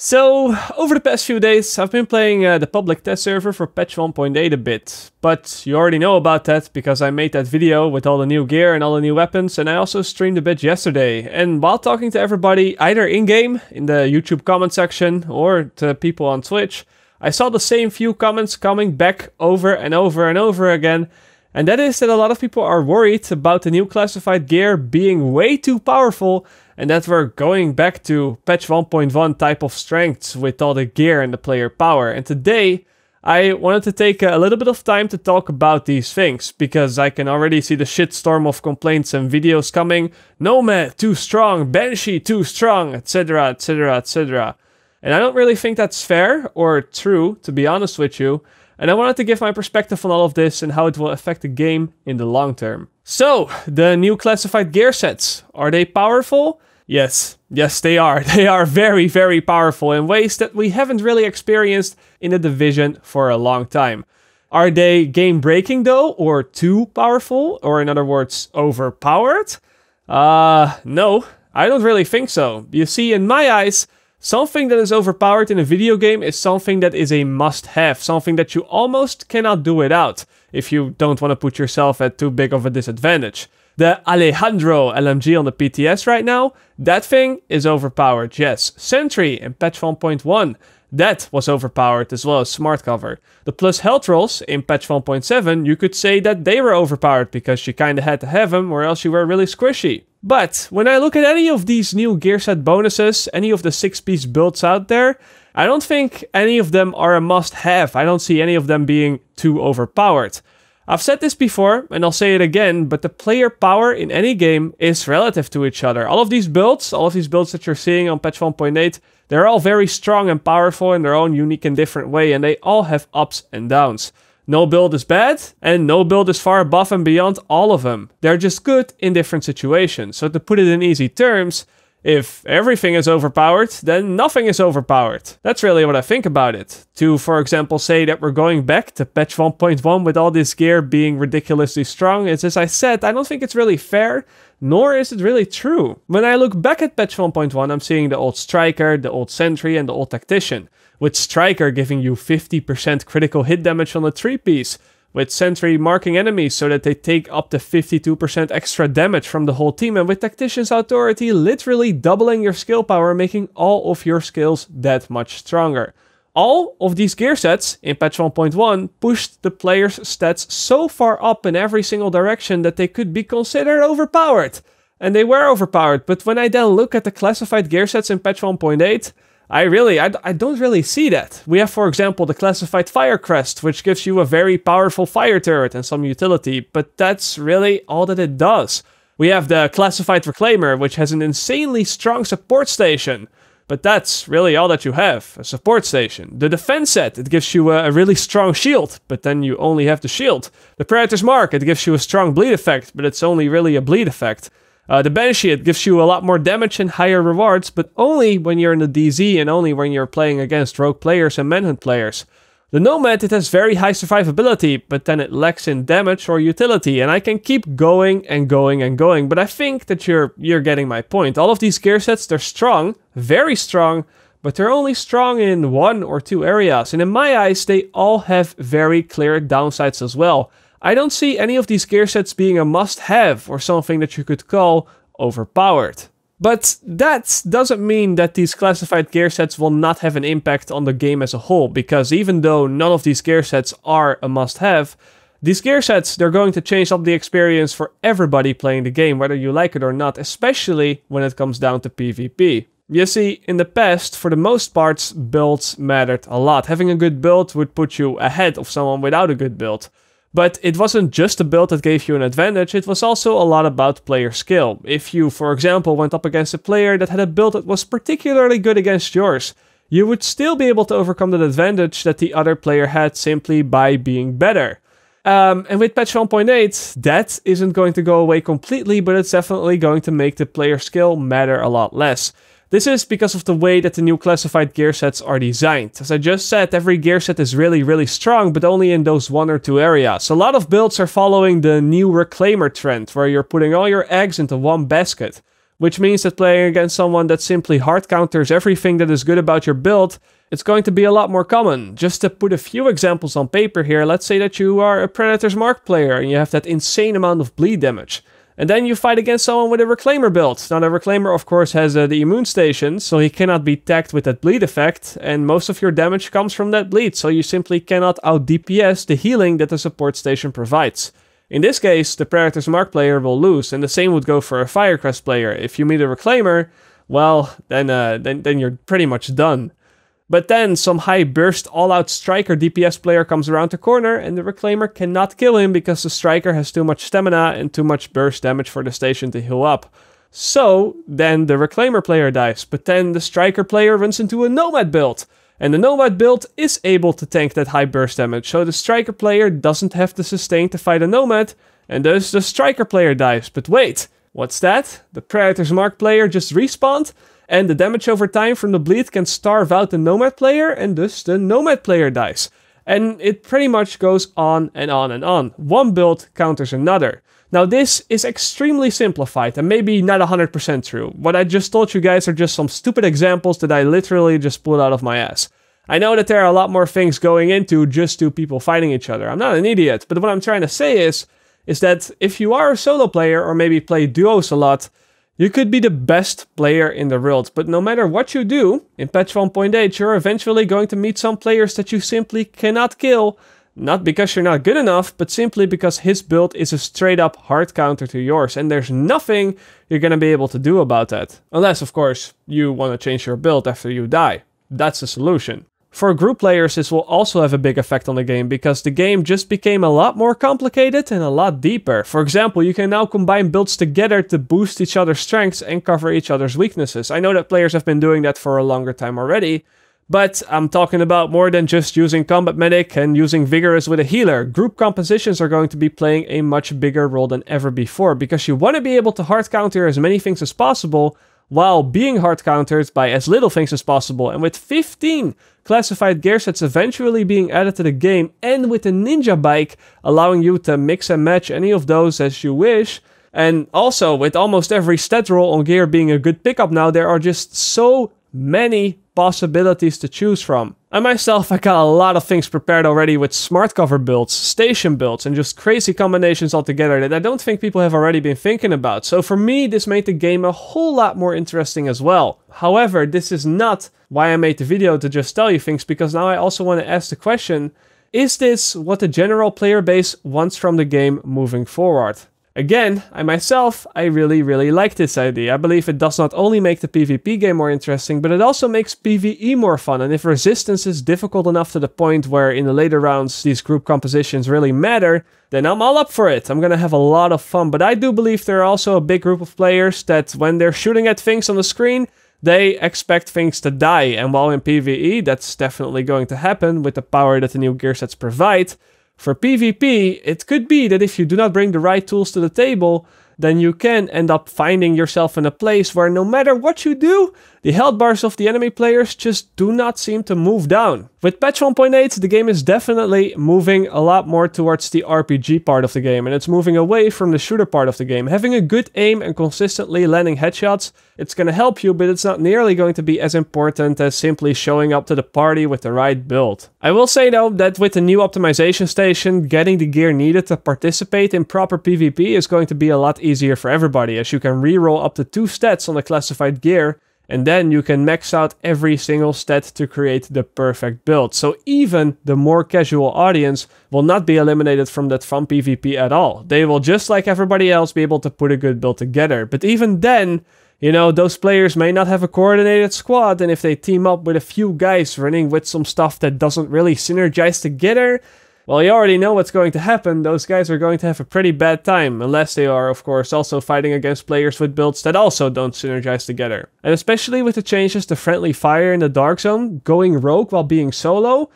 So, over the past few days, I've been playing the public test server for patch 1.8 a bit, but you already know about that because I made that video with all the new gear and all the new weapons, and I also streamed a bit yesterday. And while talking to everybody, either in-game, in the YouTube comment section, or to people on Twitch, I saw the same few comments coming back over and over and over again, and that is that a lot of people are worried about the new classified gear being way too powerful, and that we're going back to patch 1.1 type of strengths with all the gear and the player power. And today, I wanted to take a little bit of time to talk about these things, because I can already see the shitstorm of complaints and videos coming. Nomad, too strong, Banshee, too strong, etc, etc, etc. And I don't really think that's fair or true, to be honest with you. And I wanted to give my perspective on all of this and how it will affect the game in the long term. So, the new classified gear sets, are they powerful? Yes, they are. They are very, very powerful in ways that we haven't really experienced in the division for a long time. Are they game-breaking though, or too powerful, or in other words, overpowered? No, I don't really think so. You see, in my eyes, something that is overpowered in a video game is something that is a must-have, something that you almost cannot do without if you don't want to put yourself at too big of a disadvantage. The Alejandro LMG on the PTS right now, that thing is overpowered, yes. Sentry in patch 1.1, that was overpowered as well as smart cover. The plus health rolls in patch 1.7, you could say that they were overpowered because you kinda had to have them or else you were really squishy. But when I look at any of these new gear set bonuses, any of the 6-piece builds out there, I don't think any of them are a must-have. I don't see any of them being too overpowered. I've said this before, and I'll say it again, but the player power in any game is relative to each other. All of these builds that you're seeing on patch 1.8, they're all very strong and powerful in their own unique and different way, and they all have ups and downs. No build is bad, and no build is far above and beyond all of them. They're just good in different situations. So to put it in easy terms, if everything is overpowered, then nothing is overpowered. That's really what I think about it. To, for example, say that we're going back to patch 1.1 with all this gear being ridiculously strong, is, as I said, I don't think it's really fair, nor is it really true. When I look back at patch 1.1, I'm seeing the old Striker, the old Sentry, and the old Tactician. With Striker giving you 50% critical hit damage on the 3-piece. With Sentry marking enemies so that they take up to 52% extra damage from the whole team. And with Tactician's Authority literally doubling your skill power, making all of your skills that much stronger. All of these gear sets in patch 1.1 pushed the player's stats so far up in every single direction that they could be considered overpowered. And they were overpowered, but when I then look at the classified gear sets in patch 1.8, I don't really see that. We have, for example, the classified Fire Crest, which gives you a very powerful fire turret and some utility, but that's really all that it does. We have the classified Reclaimer, which has an insanely strong support station, but that's really all that you have, a support station. The Defense set, it gives you a really strong shield, but then you only have the shield. The Predator's Mark, it gives you a strong bleed effect, but it's only really a bleed effect. The Banshee, it gives you a lot more damage and higher rewards, but only when you're in the DZ and only when you're playing against rogue players and manhunt players. The Nomad, it has very high survivability, but then it lacks in damage or utility, and I can keep going and going and going, but I think that you're getting my point. All of these gear sets, they're strong, very strong, but they're only strong in one or two areas, and in my eyes, they all have very clear downsides as well. I don't see any of these gear sets being a must-have or something that you could call overpowered. But that doesn't mean that these classified gear sets will not have an impact on the game as a whole, because even though none of these gear sets are a must-have, these gear sets, they're going to change up the experience for everybody playing the game, whether you like it or not, especially when it comes down to PvP. You see, in the past, for the most parts, builds mattered a lot. Having a good build would put you ahead of someone without a good build. But it wasn't just a build that gave you an advantage, it was also a lot about player skill. If you, for example, went up against a player that had a build that was particularly good against yours, you would still be able to overcome that advantage that the other player had simply by being better. And with patch 1.8, that isn't going to go away completely, but it's definitely going to make the player skill matter a lot less. This is because of the way that the new classified gear sets are designed. As I just said, every gear set is really strong, but only in those one or two areas. A lot of builds are following the new Reclaimer trend, where you're putting all your eggs into one basket. which means that playing against someone that simply hard counters everything that is good about your build, it's going to be a lot more common. Just to put a few examples on paper here, let's say that you are a Predator's Mark player and you have that insane amount of bleed damage. And then you fight against someone with a Reclaimer build. Now the Reclaimer of course has the immune station, so he cannot be tagged with that bleed effect, and most of your damage comes from that bleed, so you simply cannot out DPS the healing that the support station provides. In this case, the Predator's Mark player will lose, and the same would go for a Firecrest player. If you meet a Reclaimer, well, then you're pretty much done. But then some high burst all-out Striker DPS player comes around the corner and the Reclaimer cannot kill him because the Striker has too much stamina and too much burst damage for the station to heal up. So then the Reclaimer player dies, but then the Striker player runs into a Nomad build. And the Nomad build is able to tank that high burst damage, so the Striker player doesn't have to sustain to fight a Nomad, and thus the Striker player dies. But wait, what's that? The Predator's Mark player just respawned? And the damage over time from the bleed can starve out the Nomad player, and thus the Nomad player dies. And it pretty much goes on and on and on. One build counters another. Now this is extremely simplified and maybe not 100% true. What I just told you guys are just some stupid examples that I literally just pulled out of my ass. I know that there are a lot more things going into just two people fighting each other. I'm not an idiot, but what I'm trying to say is that if you are a solo player or maybe play duos a lot, you could be the best player in the world, but no matter what you do, in patch 1.8 you're eventually going to meet some players that you simply cannot kill, not because you're not good enough, but simply because his build is a straight up hard counter to yours, and there's nothing you're gonna be able to do about that. Unless, of course, you want to change your build after you die. That's the solution. For group players, this will also have a big effect on the game, because the game just became a lot more complicated and a lot deeper. For example, you can now combine builds together to boost each other's strengths and cover each other's weaknesses. I know that players have been doing that for a longer time already, but I'm talking about more than just using Combat Medic and using Vigorous with a healer. Group compositions are going to be playing a much bigger role than ever before, because you want to be able to hard counter as many things as possible, while being hard countered by as little things as possible. And with 15 classified gear sets eventually being added to the game, and with the Ninja Bike allowing you to mix and match any of those as you wish, and also with almost every stat roll on gear being a good pickup now, there are just so many possibilities to choose from. I myself, I got a lot of things prepared already with smart cover builds, station builds, and just crazy combinations altogether that I don't think people have already been thinking about. So for me, this made the game a whole lot more interesting as well. However, this is not why I made the video, to just tell you things, because now I also want to ask the question, is this what the general player base wants from the game moving forward? Again, I really like this idea. I believe it does not only make the PvP game more interesting, but it also makes PvE more fun. And if resistance is difficult enough to the point where in the later rounds these group compositions really matter, then I'm all up for it. I'm gonna have a lot of fun. But I do believe there are also a big group of players that when they're shooting at things on the screen, they expect things to die. And while in PvE, that's definitely going to happen with the power that the new gear sets provide, for PvP, it could be that if you do not bring the right tools to the table, then you can end up finding yourself in a place where no matter what you do, the health bars of the enemy players just do not seem to move down. With patch 1.8, the game is definitely moving a lot more towards the RPG part of the game, and it's moving away from the shooter part of the game. Having a good aim and consistently landing headshots, it's going to help you, but it's not nearly going to be as important as simply showing up to the party with the right build. I will say though that with the new optimization station, getting the gear needed to participate in proper PvP is going to be a lot easier for everybody, as you can reroll up to 2 stats on the classified gear, and then you can max out every single stat to create the perfect build. So even the more casual audience will not be eliminated from that fun PvP at all. They will, just like everybody else, be able to put a good build together. But even then, you know, those players may not have a coordinated squad, and if they team up with a few guys running with some stuff that doesn't really synergize together, well, you already know what's going to happen. Those guys are going to have a pretty bad time, unless they are, of course, also fighting against players with builds that also don't synergize together. And especially with the changes to friendly fire in the Dark Zone, going rogue while being solo,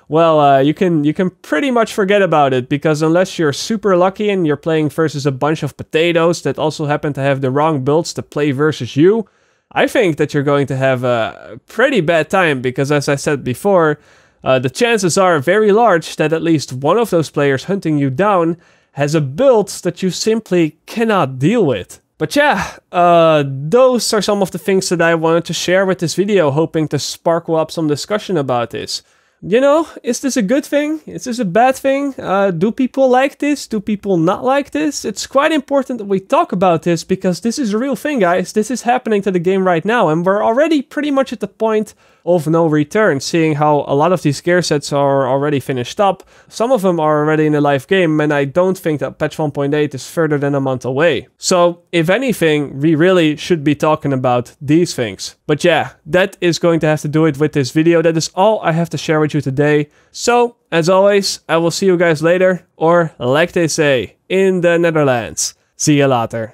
well, you can pretty much forget about it, because unless you're super lucky and you're playing versus a bunch of potatoes that also happen to have the wrong builds to play versus you, I think that you're going to have a pretty bad time, because as I said before, the chances are very large that at least one of those players hunting you down has a build that you simply cannot deal with. But yeah, those are some of the things that I wanted to share with this video, hoping to sparkle up some discussion about this. You know, is this a good thing? Is this a bad thing? Do people like this? Do people not like this? It's quite important that we talk about this because this is a real thing, guys. This is happening to the game right now, and we're already pretty much at the point of no return, seeing how a lot of these gear sets are already finished up. Some of them are already in the live game, and I don't think that patch 1.8 is further than a month away. So, if anything, we really should be talking about these things. But yeah, that is going to have to do it with this video. That is all I have to share with you today. So, as always, I will see you guys later, or like they say in the Netherlands, see you later.